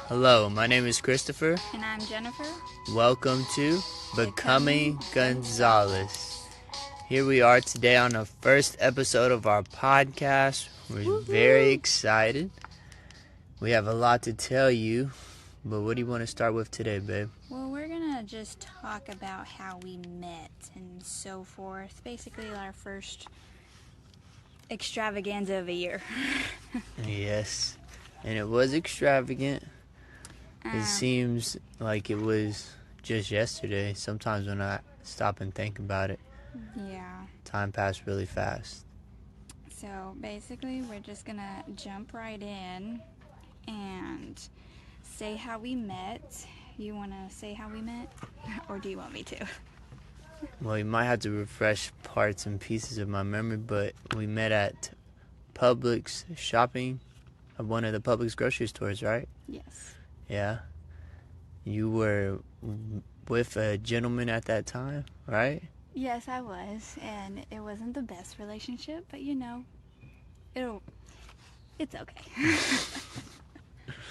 Hello, my name is Christopher. And I'm Jennifer. Welcome to Becoming Gonzales. Here we are today on the first episode of our podcast. We're very excited. We have a lot to tell you, but what do you want to start with today, babe? Well, we're going to just talk about how we met and so forth. Basically, our first extravaganza of a year. Yes, and it was extravagant. It seems like it was just yesterday. Sometimes when I stop and think about it, time passed really fast. So basically, we're just going to jump right in and say how we met. You want to say how we met? Or do you want me to? Well, you might have to refresh parts and pieces of my memory, but we met at Publix shopping at one of the Publix grocery stores, right? Yes. Yeah. You were with a gentleman at that time, right? Yes, I was, and it wasn't the best relationship, but it's okay.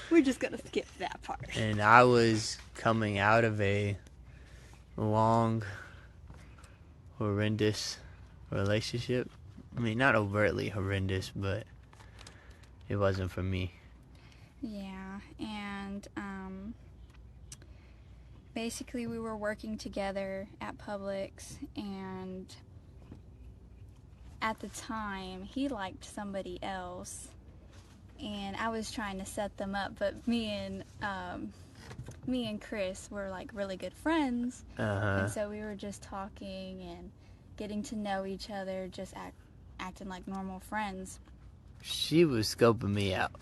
We're just gonna skip that part. And I was coming out of a long, horrendous relationship. I mean, not overtly horrendous, but it wasn't for me. Yeah, and basically we were working together at Publix, and at the time he liked somebody else, and I was trying to set them up, but me and Chris were like really good friends, and so we were just talking and getting to know each other, just acting like normal friends. She was scoping me out.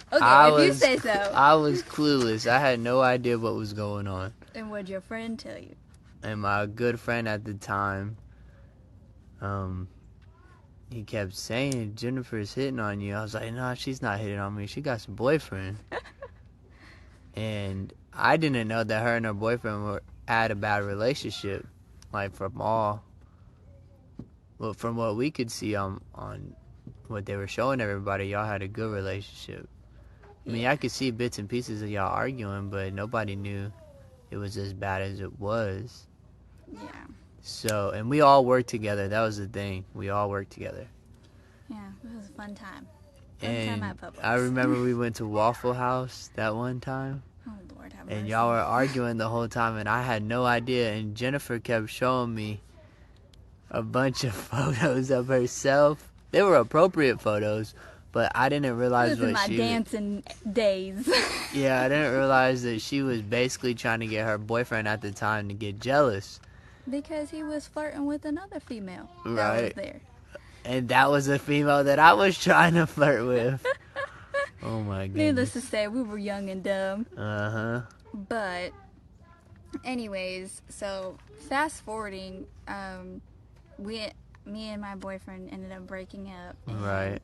Okay, if you say so. I was clueless. I had no idea what was going on. And what'd your friend tell you? And my good friend at the time, he kept saying, Jennifer's hitting on you. I was like, no, she's not hitting on me. She got some boyfriend. And I didn't know that her and her boyfriend had a bad relationship. Like, from what we could see on what they were showing everybody, y'all had a good relationship. I mean, I could see bits and pieces of y'all arguing, but nobody knew it was as bad as it was. Yeah. So, and we all worked together. That was the thing. We all worked together. Yeah, it was a fun time. And time at Publix. I remember we went to Waffle House that one time. Oh, Lord have mercy. And y'all were arguing the whole time, and I had no idea. And Jennifer kept showing me a bunch of photos of herself. They were appropriate photos, but I didn't realize what she was. Dancing days. Yeah, I didn't realize that she was basically trying to get her boyfriend at the time to get jealous. Because he was flirting with another female that was there. And that was a female that I was trying to flirt with. Oh my goodness. Needless to say, we were young and dumb. But anyways, so fast forwarding, me and my boyfriend ended up breaking up. Right.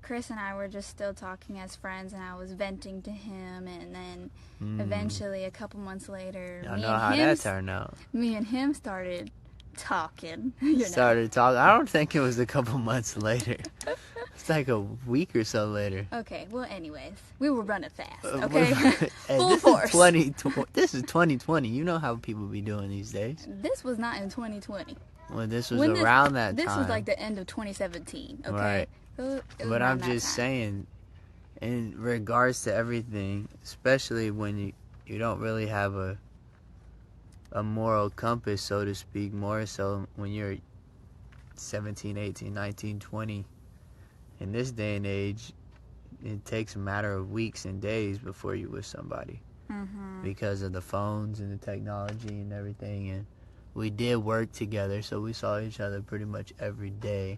Chris and I were just still talking as friends, and I was venting to him, and then eventually a couple months later, I know how that turned out. Me and him started talking. Started talking. I don't think it was a couple months later. It's like a week or so later. Okay, well, anyways, we were running fast, okay? Hey, Full force. This is 2020. You know how people be doing these days. This was not in 2020. Well, this was around that time. This was like the end of 2017, okay? Right. But I'm just saying, in regards to everything, especially when you don't really have a moral compass, so to speak, more so when you're 17, 18, 19, 20. In this day and age, it takes a matter of weeks and days before you're with somebody. Because of the phones and the technology and everything. And we did work together, so we saw each other pretty much every day.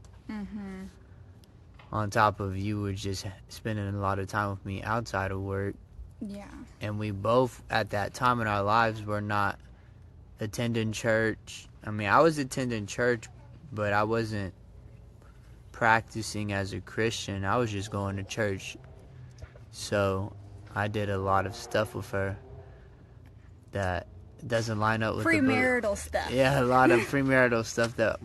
On top of you were just spending a lot of time with me outside of work. Yeah. And we both, at that time in our lives, were not attending church. I mean, I was attending church, but I wasn't practicing as a Christian. I was just going to church. So I did a lot of stuff with her that doesn't line up with premarital stuff. Yeah, a lot of premarital stuff that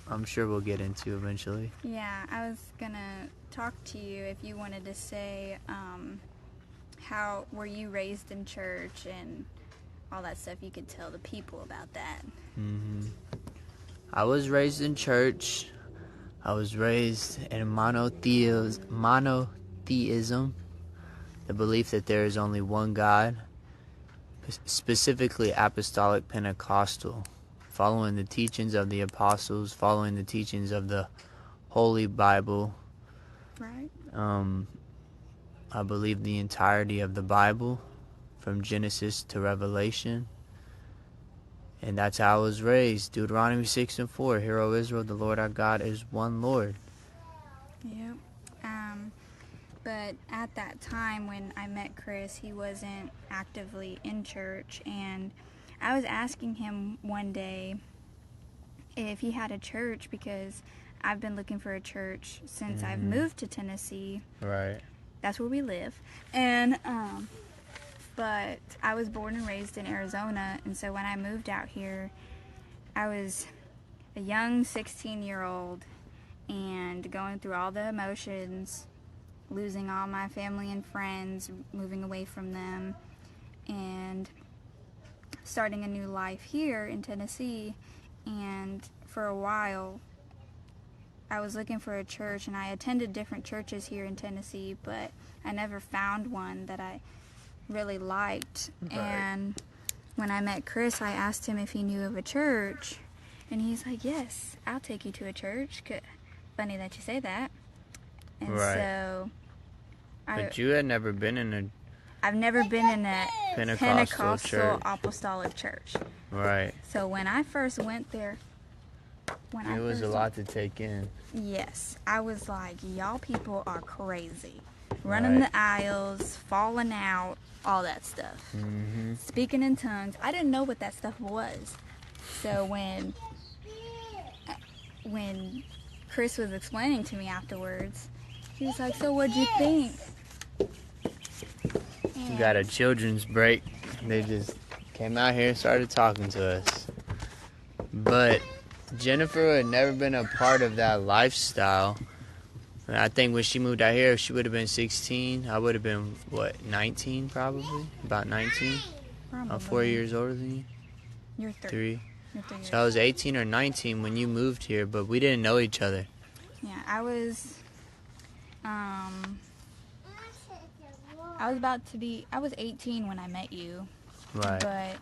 I'm sure we'll get into eventually. Yeah, I was gonna talk to you if you wanted to say how were you raised in church and all that stuff. You could tell the people about that. I was raised in church. I was raised in monotheism, the belief that there is only one God, specifically apostolic Pentecostal, following the teachings of the apostles, following the teachings of the Holy Bible. Right. I believe the entirety of the Bible, from Genesis to Revelation. And that's how I was raised. Deuteronomy 6:4. Hear, O Israel, the Lord our God is one Lord. Yep. But at that time when I met Chris, he wasn't actively in church, and I was asking him one day if he had a church, because I've been looking for a church since I've moved to Tennessee. Right. That's where we live. And but I was born and raised in Arizona, and so when I moved out here, I was a young 16-year-old and going through all the emotions, losing all my family and friends, moving away from them, and starting a new life here in Tennessee. And for a while, I was looking for a church, and I attended different churches here in Tennessee, but I never found one that I really liked. Right. And when I met Chris, I asked him if he knew of a church, and he's like, yes, I'll take you to a church. Funny that you say that. And Right. so But you had never been in I've never been in a Pentecostal church. apostolic church. Right. So when I first went there, It was a lot to take in. Yes, I was like, y'all people are crazy. Running the aisles, falling out, all that stuff. Speaking in tongues. I didn't know what that stuff was. So when Chris was explaining to me afterwards, he was like, so what'd you think? We got a children's break. They just came out here and started talking to us. But Jennifer had never been a part of that lifestyle. And I think when she moved out here, she would have been 16. I would have been, 19 probably? About 19? Probably. I'm 4 years older than you. You're 3. You're 3 years. So I was 18 or 19 when you moved here, but we didn't know each other. Yeah, I was 18 when I met you. Right. But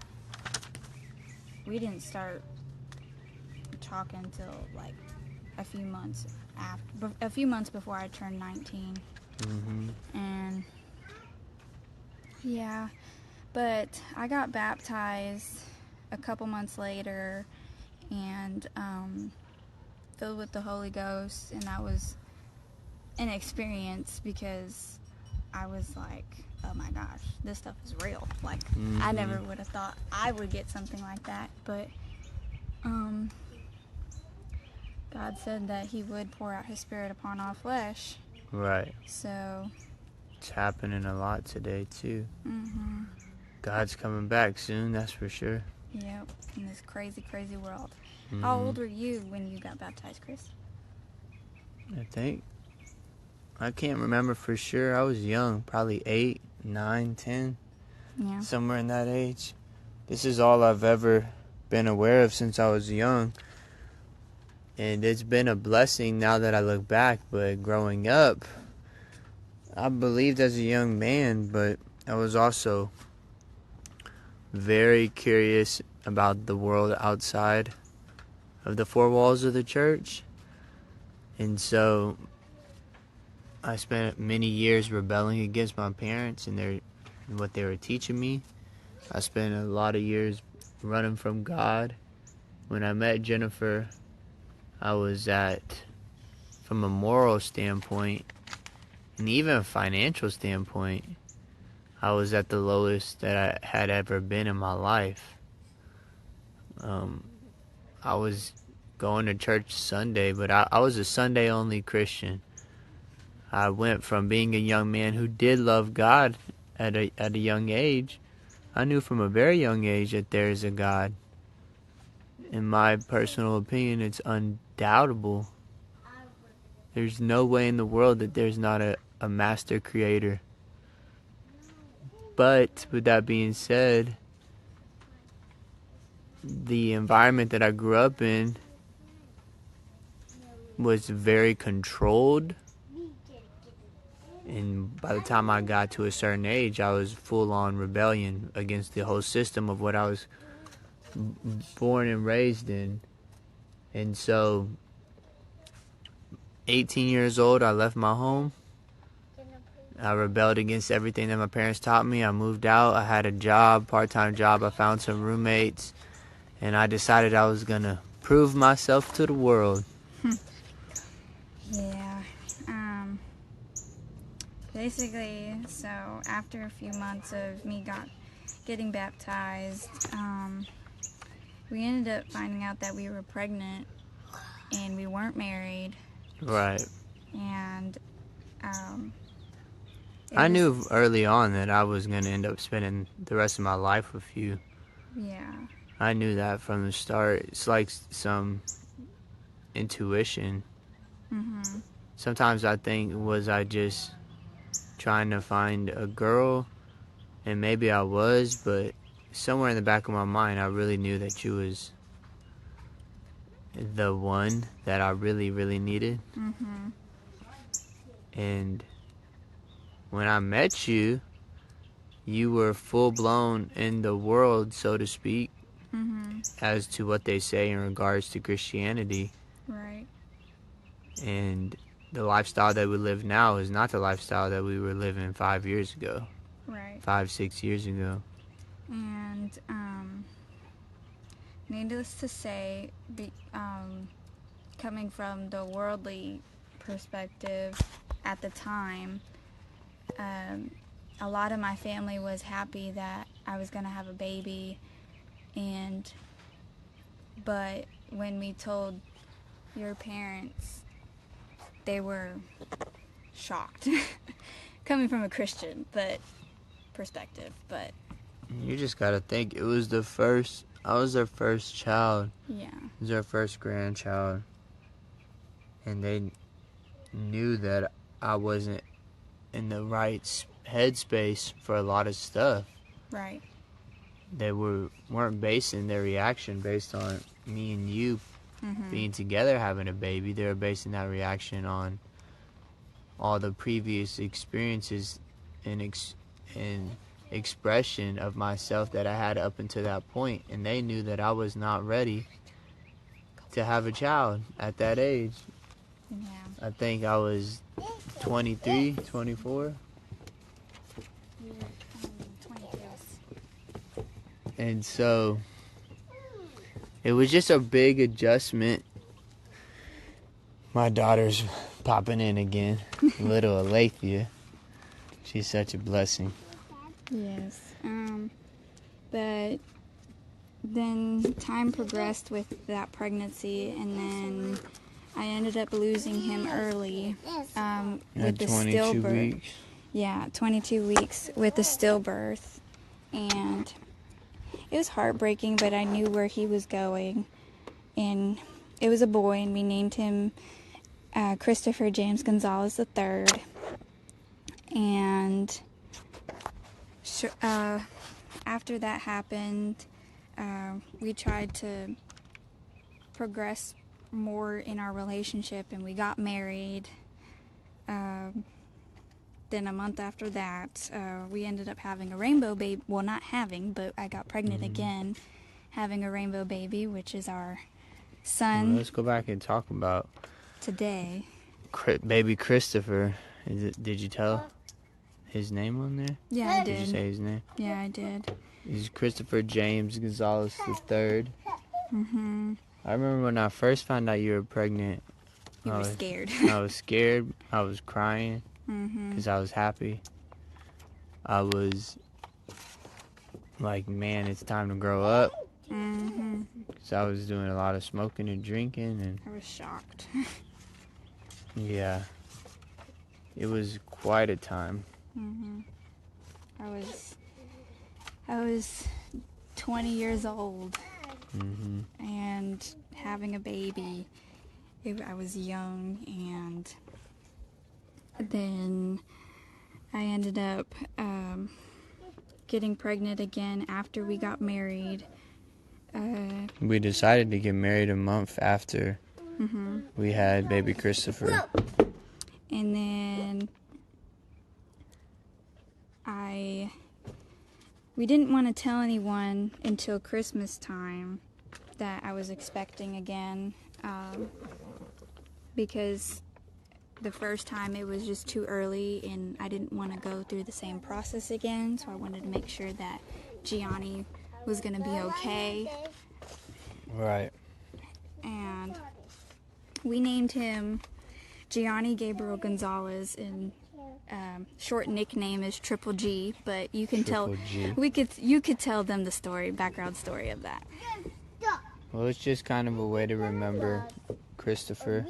we didn't start talking until like a few months before I turned 19. And yeah, but I got baptized a couple months later and filled with the Holy Ghost, and that was an experience because I was like, oh my gosh, this stuff is real. Like, I never would have thought I would get something like that, but God said that He would pour out His Spirit upon all flesh. Right. So it's happening a lot today, too. God's coming back soon, that's for sure. Yep, in this crazy, crazy world. How old were you when you got baptized, Chris? I can't remember for sure. I was young, probably 8, 9, 10, Yeah. somewhere in that age. This is all I've ever been aware of since I was young. And it's been a blessing now that I look back. But growing up, I believed as a young man, but I was also very curious about the world outside of the four walls of the church. And so I spent many years rebelling against my parents and what they were teaching me. I spent a lot of years running from God. When I met Jennifer, I was from a moral standpoint and even a financial standpoint, I was at the lowest that I had ever been in my life. I was going to church Sunday, but I was a Sunday-only Christian. I went from being a young man who did love God at a young age. I knew from a very young age that there is a God. In my personal opinion, it's undoubtable There's no way in the world that there's not a master creator. But with that being said, the environment that I grew up in was very controlled. And by the time I got to a certain age, I was full-on rebellion against the whole system of what I was born and raised in. And so, 18 years old, I left my home. I rebelled against everything that my parents taught me. I moved out. I had a job, part-time job. I found some roommates. And I decided I was going to prove myself to the world. Yeah. Basically, so after a few months of me getting baptized, we ended up finding out that we were pregnant and we weren't married. Right. And I knew early on that I was going to end up spending the rest of my life with you. Yeah. I knew that from the start. It's like some intuition. Mm-hmm. Sometimes I think, was I just trying to find a girl? And maybe I was, but somewhere in the back of my mind, I really knew that you was the one that I really, really needed. Mm-hmm. And when I met you, you were full-blown in the world, so to speak, Mm-hmm. as to what they say in regards to Christianity. Right. And the lifestyle that we live now is not the lifestyle that we were living 5 years ago. Right. 5-6 years ago. And needless to say, coming from the worldly perspective at the time, a lot of my family was happy that I was going to have a baby, but when we told your parents, they were shocked. Coming from a Christian perspective, but You just gotta think, I was their first child. yeah. It was their first grandchild. And they knew that I wasn't in the right headspace for a lot of stuff. Right. They weren't basing their reaction based on me and you Mm-hmm. being together having a baby. They were basing that reaction on all the previous experiences and expression of myself that I had up until that point. And they knew that I was not ready to have a child at that age. Yeah. I think I was 23, 24. You're 22. And so it was just a big adjustment. My daughter's popping in again. Little Alethea. She's such a blessing. Yes. But then time progressed with that pregnancy, and then I ended up losing him early with the 22 stillbirth. weeks. Yeah, 22 weeks with the stillbirth. And it was heartbreaking, but I knew where he was going. And it was a boy, and we named him Christopher James Gonzales III. And after that happened, we tried to progress more in our relationship, and we got married. Then a month after that, we ended up having a rainbow baby. Well, not having, but I got pregnant again, having a rainbow baby, which is our son. Well, let's go back and talk about today. Baby Christopher. Did you tell his name on there? Yeah, I did. Did you say his name? Yeah, I did. He's Christopher James Gonzales III. Mm-hmm. I remember when I first found out you were pregnant. You were scared. I was scared. I was crying because I was happy. I was like, man, it's time to grow up. Because I was doing a lot of smoking and drinking. And I was shocked. yeah, it was quite a time. I was 20 years old Mm-hmm. and having a baby, I was young, and then I ended up getting pregnant again after we got married. We decided to get married a month after we had baby Christopher. And then we didn't want to tell anyone until Christmas time that I was expecting again, because the first time it was just too early and I didn't want to go through the same process again, so I wanted to make sure that Gianni was going to be okay. Right. And we named him Gianni Gabriel Gonzales, and short nickname is Triple G, but you can Triple G. you could tell them the background story of that. Well, it's just kind of a way to remember Christopher.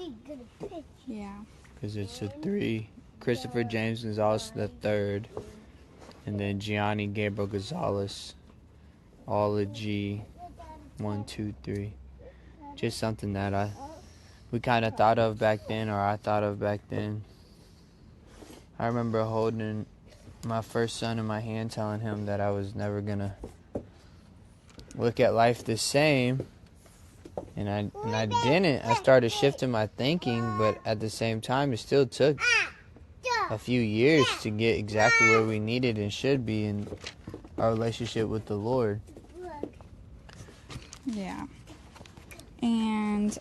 Yeah. Because it's a 3. Christopher James Gonzales the third, and then Gianni Gabriel Gonzales, all a G, 1, 2, 3. Just something that we kind of thought of back then, or I thought of back then. I remember holding my first son in my hand, telling him that I was never gonna look at life the same, and I didn't. I started shifting my thinking, but at the same time, it still took a few years to get exactly where we needed and should be in our relationship with the Lord. Yeah. And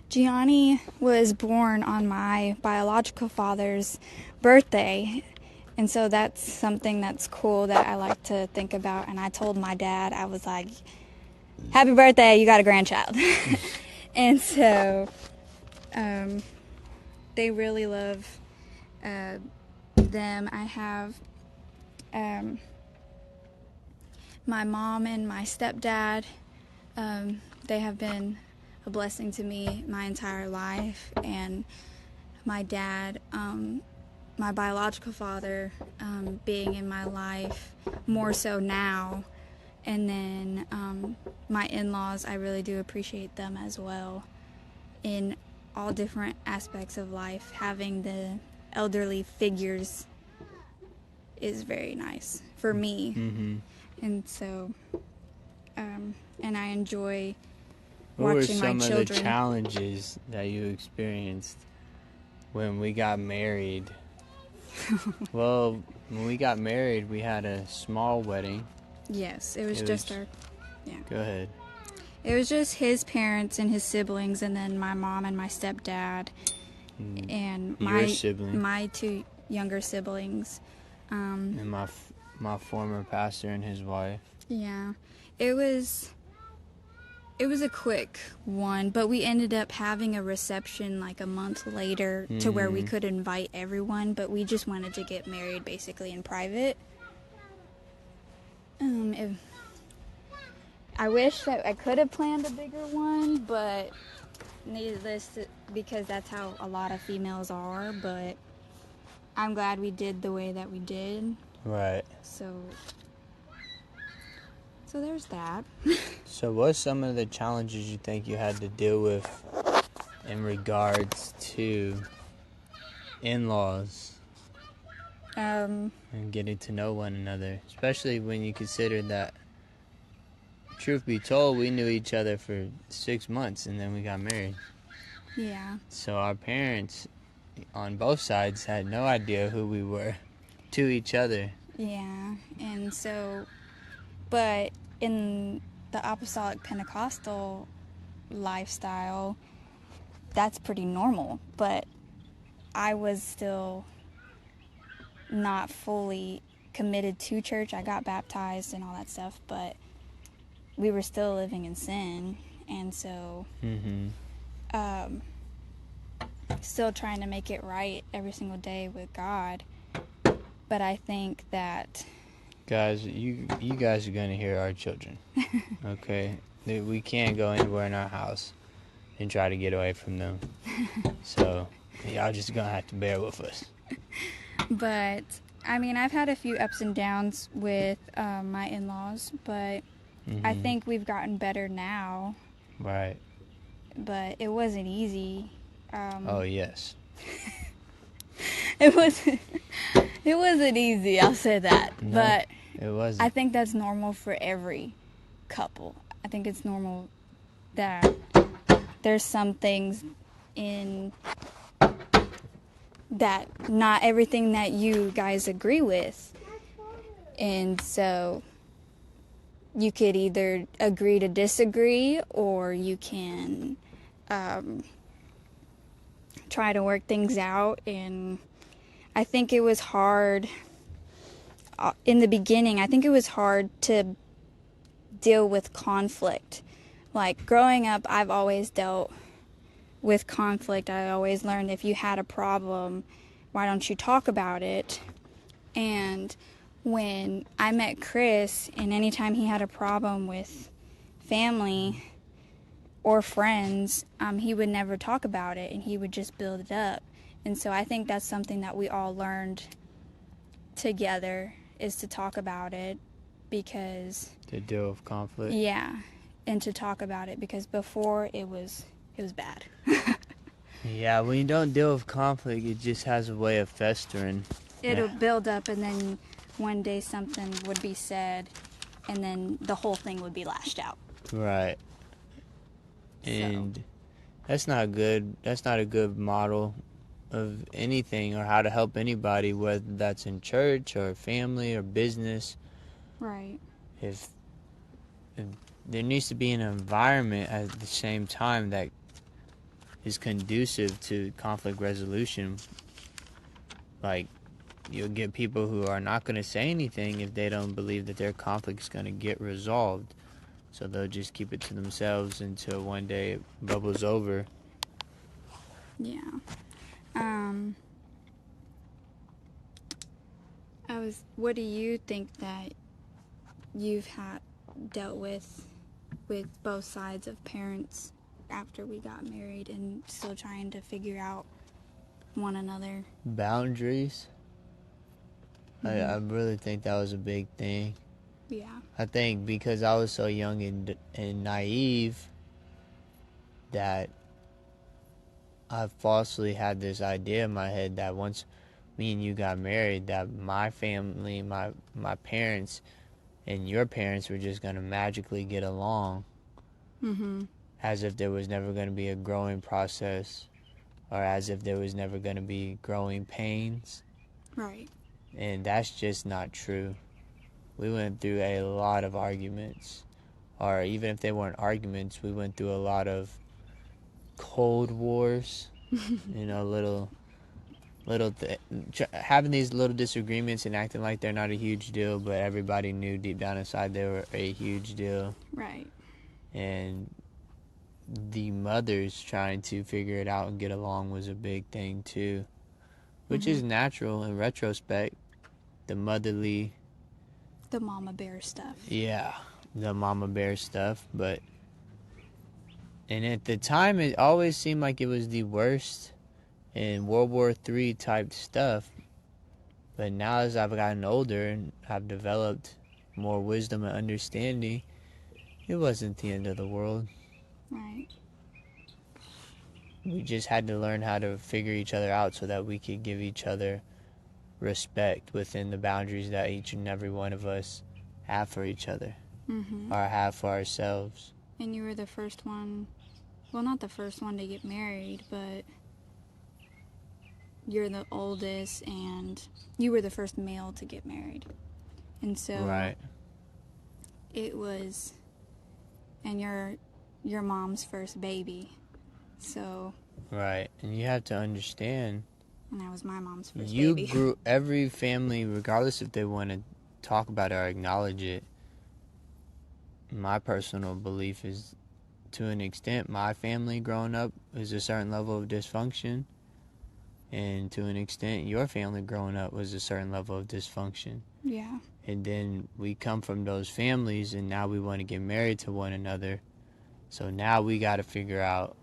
Gianni was born on my biological father's birthday, and so that's something that's cool that I like to think about. And I told my dad, I was like, happy birthday, you got a grandchild. And so they really love them. I have my mom and my stepdad. They have been a blessing to me my entire life, and my dad, my biological father, being in my life more so now, and then my in-laws, I really do appreciate them as well in all different aspects of life. Having the elderly figures is very nice for me. And so and I enjoy What were watching my some of children. the challenges that you experienced when we got married? Well, when we got married, we had a small wedding. Yes, it was just our. Yeah. Go ahead. It was just his parents and his siblings, and then my mom and my stepdad, and my 2 younger siblings. And my former pastor and his wife. Yeah, it was a quick one, but we ended up having a reception like a month later to where we could invite everyone, but we just wanted to get married basically in private. I wish that I could have planned a bigger one, but needless to, because that's how a lot of females are, but I'm glad we did the way that we did. Right. So there's that. So what's some of the challenges you think you had to deal with in regards to in-laws and getting to know one another, especially when you consider that, truth be told, we knew each other for 6 months and then we got married. Yeah. So our parents on both sides had no idea who we were to each other. Yeah, and so, but in the apostolic Pentecostal lifestyle, that's pretty normal, but I was still not fully committed to church. I got baptized and all that stuff, but we were still living in sin, and so still trying to make it right every single day with God. But I think that guys, you guys are gonna hear our children. Okay, we can't go anywhere in our house and try to get away from them. So y'all just gonna have to bear with us. But I mean, I've had a few ups and downs with my in-laws, but I think we've gotten better now. Right. but it wasn't easy. Oh, yes. It wasn't. It wasn't easy. I'll say that. No, But it wasn't. I think that's normal for every couple. I think it's normal that there's some things in that not everything that you guys agree with. And so you could either agree to disagree, or you can try to work things out. And I think it was hard in the beginning. I think it was hard to deal with conflict. Like growing up, I've always dealt with conflict. I always learned if you had a problem, why don't you talk about it? And when I met Chris, and anytime he had a problem with family or friends, he would never talk about it, and he would just build it up. And so I think that's something that we all learned together, is to talk about it, because To deal with conflict. yeah, and to talk about it, because before it was bad. Yeah, when you don't deal with conflict, it just has a way of festering. It'll build up, and then one day something would be said, and then the whole thing would be lashed out. Right. And that's not good. That's not a good model of anything, or how to help anybody, whether that's in church or family or business. Right. If there needs to be an environment at the same time that is conducive to conflict resolution. Like, you'll get people who are not going to say anything if they don't believe that their conflict is going to get resolved. So they'll just keep it to themselves until one day it bubbles over. Yeah. What do you think that you've dealt with both sides of parents after we got married, and still trying to figure out one another? Boundaries. Mm-hmm. I really think that was a big thing. Yeah. I think because I was so young and naive that I falsely had this idea in my head that once me and you got married, that my family, my parents, and your parents were just going to magically get along. Mm-hmm. As if there was never going to be a growing process, or as if there was never going to be growing pains. Right. And that's just not true. We went through a lot of arguments, or even if they weren't arguments, we went through a lot of cold wars. Having these little disagreements and acting like they're not a huge deal, but everybody knew deep down inside they were a huge deal. Right. And the mothers trying to figure it out and get along was a big thing too, which is natural in retrospect. The motherly, The mama bear stuff. yeah, the mama bear stuff. And at the time, it always seemed like it was the worst in World War III type stuff. But now, as I've gotten older and I've developed more wisdom and understanding, it wasn't the end of the world. Right. We just had to learn how to figure each other out so that we could give each other respect within the boundaries that each and every one of us have for each other, or have for ourselves. And you were the first one, well, not the first one to get married, but you're the oldest, and you were the first male to get married. And so Right. it was, and your mom's first baby. So. Right. And you have to understand, And that was my mom's first baby. every family, regardless if they want to talk about it or acknowledge it, my personal belief is, to an extent, my family growing up is a certain level of dysfunction, and to an extent, your family growing up was a certain level of dysfunction. Yeah. And then we come from those families, and now we want to get married to one another. So now we got to figure out,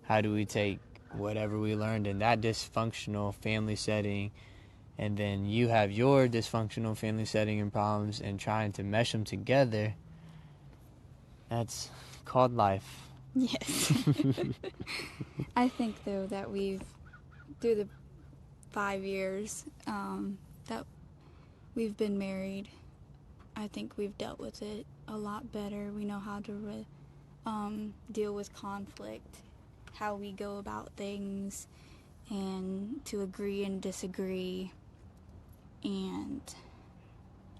how do we take whatever we learned in that dysfunctional family setting, and then you have your dysfunctional family setting and problems, and trying to mesh them together. That's called life. Yes. I think, though, that through the 5 years that we've been married, I think we've dealt with it a lot better. We know how to deal with conflict, how we go about things, and to agree and disagree, and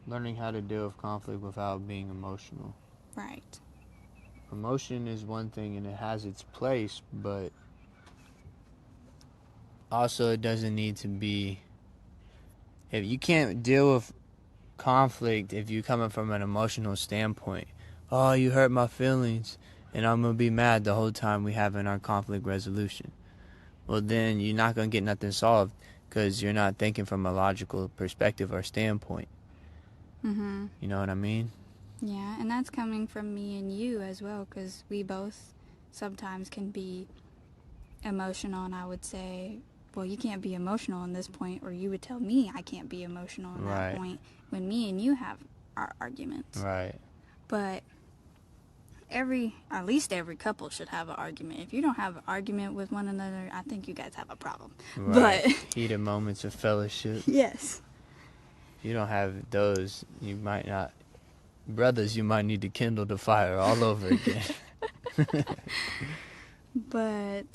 Learning how to deal with conflict without being emotional. right. Emotion is one thing and it has its place, but also it doesn't need to be. If you can't deal with conflict if you're coming from an emotional standpoint, oh, you hurt my feelings and I'm gonna be mad the whole time we having our conflict resolution. Well, then you're not gonna get nothing solved because you're not thinking from a logical perspective or standpoint. Mm-hmm. You know what I mean? Yeah, and that's coming from me and you as well, because we both sometimes can be emotional, and I would say, well, you can't be emotional in this point, or you would tell me I can't be emotional in that point when me and you have our arguments. Right. But at least every couple should have an argument. If you don't have an argument with one another, I think you guys have a problem. Right. But Heated moments of fellowship. yes. If you don't have those, you might not. Brothers, you might need to kindle the fire all over again. But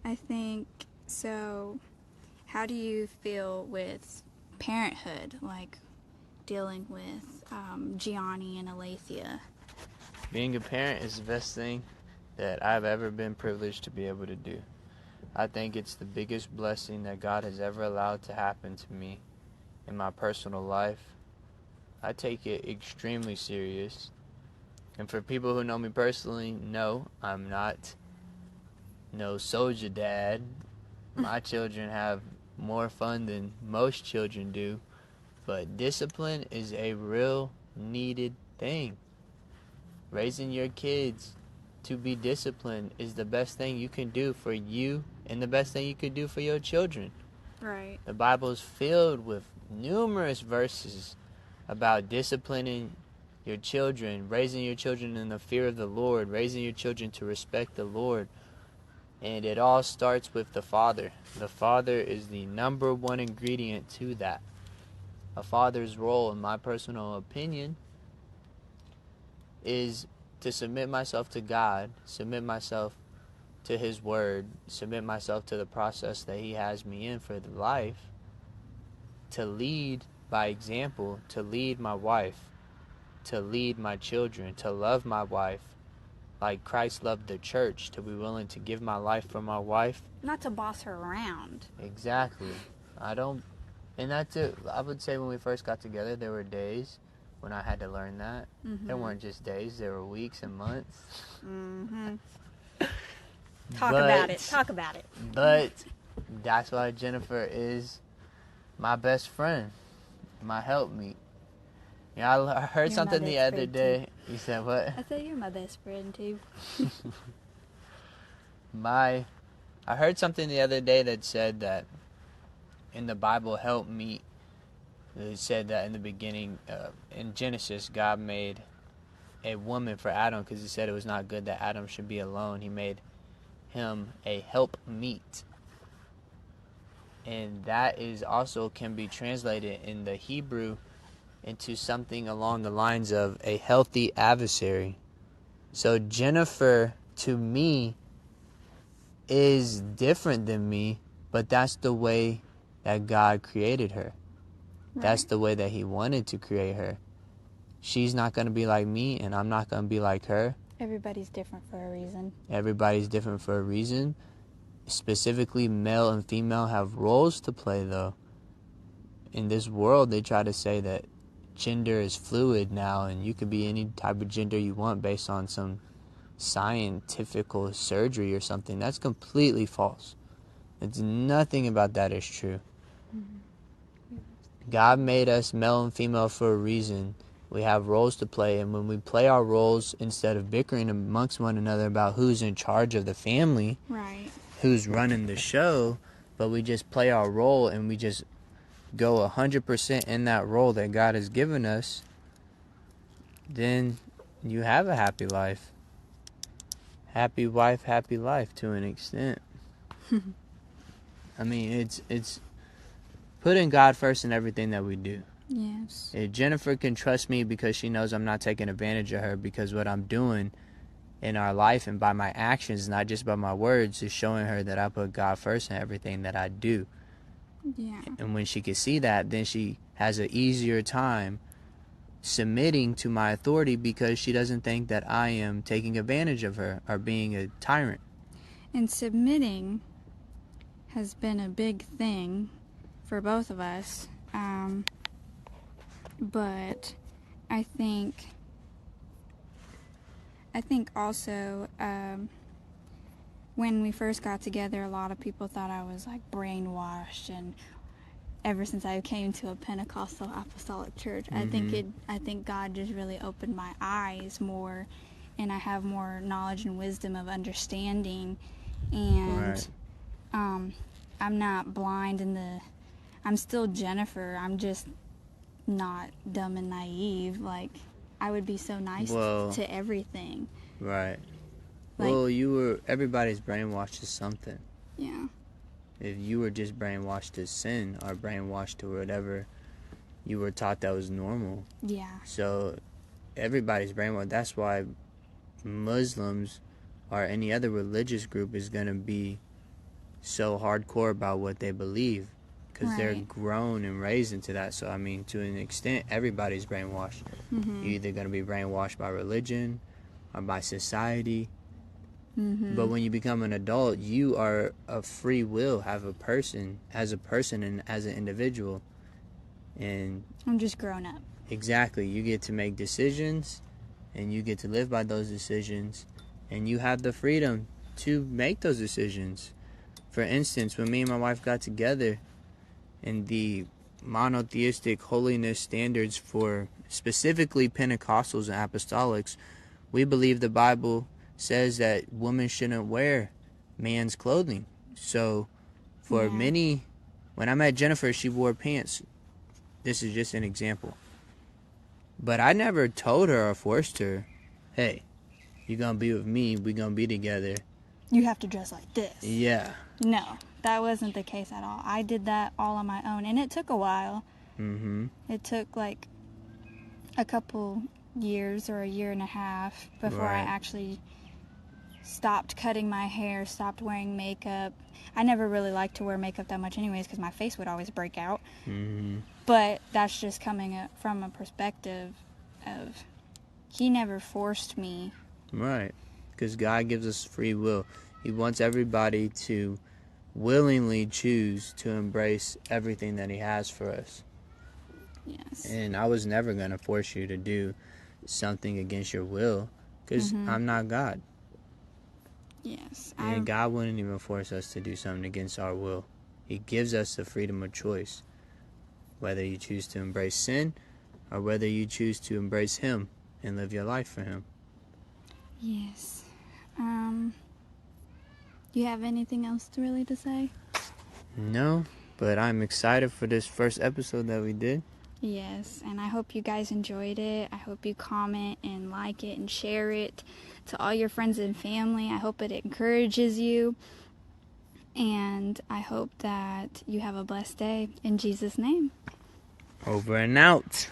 I think so. How do you feel with parenthood, like dealing with Gianni and Alethea? Being a parent is the best thing that I've ever been privileged to be able to do. I think it's the biggest blessing that God has ever allowed to happen to me in my personal life. I take it extremely serious. And for people who know me personally, no, I'm not no soldier dad. My children have more fun than most children do. But discipline is a real needed thing. Raising your kids to be disciplined is the best thing you can do for you and the best thing you could do for your children. Right. The Bible is filled with numerous verses about disciplining your children, raising your children in the fear of the Lord, raising your children to respect the Lord. And it all starts with the father. The father is the number one ingredient to that. A father's role, in my personal opinion, is to submit myself to God, submit myself to His Word, submit myself to the process that He has me in for life, to lead by example, to lead my wife, to lead my children, to love my wife like Christ loved the church, to be willing to give my life for my wife. Not to boss her around. Exactly. And that's it. I would say when we first got together, there were days when I had to learn that. Mm-hmm. There weren't just days, there were weeks and months. Mm-hmm. Talk about it. But that's why Jennifer is my best friend, my helpmeet. Yeah, I heard You're something my the best other friend, day. You said what? I said you're my best friend too. I heard something the other day that said that in the Bible, helpmeet, it said that in the beginning, in Genesis, God made a woman for Adam because He said it was not good that Adam should be alone. He made him a helpmeet. And that is also can be translated in the Hebrew into something along the lines of a healthy adversary. So Jennifer, to me, is different than me, but that's the way that God created her. Right. That's the way that He wanted to create her. She's not going to be like me, and I'm not going to be like her. Everybody's different for a reason. Everybody's different for a reason. Specifically, male and female have roles to play, though. In this world, they try to say that gender is fluid now, and you could be any type of gender you want based on some scientific surgery or something. That's completely false. It's nothing about that is true. Mm-hmm. God made us male and female for a reason. We have roles to play, and when we play our roles, instead of bickering amongst one another about who's in charge of the family, Right, who's running the show, but we just play our role and we just go 100% in that role that God has given us, then you have a happy life. happy wife, happy life to an extent. I mean, it's putting God first in everything that we do. Yes. If Jennifer can trust me because she knows I'm not taking advantage of her, because what I'm doing in our life and by my actions, not just by my words, is showing her that I put God first in everything that I do. Yeah. And when she can see that, then she has an easier time submitting to my authority, because she doesn't think that I am taking advantage of her or being a tyrant. And submitting has been a big thing for both of us. But I think also when we first got together, a lot of people thought I was like brainwashed, and ever since I came to a Pentecostal apostolic church, Mm-hmm. I think God just really opened my eyes more, and I have more knowledge and wisdom of understanding, and Right. I'm not blind I'm still Jennifer. I'm just not dumb and naive. Like, I would be so nice Well, to everything. right. Like, Well, everybody's brainwashed to something. yeah. If you were just brainwashed to sin or brainwashed to whatever you were taught that was normal. Yeah. So everybody's brainwashed. That's why Muslims or any other religious group is going to be so hardcore about what they believe, because they're Right. grown and raised into that. So I mean, to an extent, everybody's brainwashed. Mm-hmm. You're either going to be brainwashed by religion or by society. Mm-hmm. But when you become an adult, you are a free will, have a person and as an individual. And I'm just grown up. exactly, you get to make decisions, and you get to live by those decisions, and you have the freedom to make those decisions. For instance, when me and my wife got together, and the monotheistic holiness standards for specifically Pentecostals and apostolics, we believe the Bible says that women shouldn't wear man's clothing. So for many, when I met Jennifer, she wore pants. This is just an example. But I never told her or forced her, hey, you're going to be with me, we're going to be together. You have to dress like this. Yeah. No, that wasn't the case at all. I did that all on my own, and it took a while. Mm-hmm. It took like a couple years or a year and a half before I Right. actually stopped cutting my hair, stopped wearing makeup. I never really liked to wear makeup that much anyways, because my face would always break out. Mm-hmm. But that's just coming from a perspective of he never forced me. Right. Because God gives us free will. He wants everybody to willingly choose to embrace everything that He has for us. Yes. And I was never going to force you to do something against your will, because I'm not God. Yes. And God wouldn't even force us to do something against our will. He gives us the freedom of choice, whether you choose to embrace sin or whether you choose to embrace Him and live your life for Him. Yes. Do you have anything else to say? No, but I'm excited for this first episode that we did. Yes, and I hope you guys enjoyed it. I hope you comment and like it and share it to all your friends and family. I hope it encourages you. And I hope that you have a blessed day. In Jesus' name. Over and out.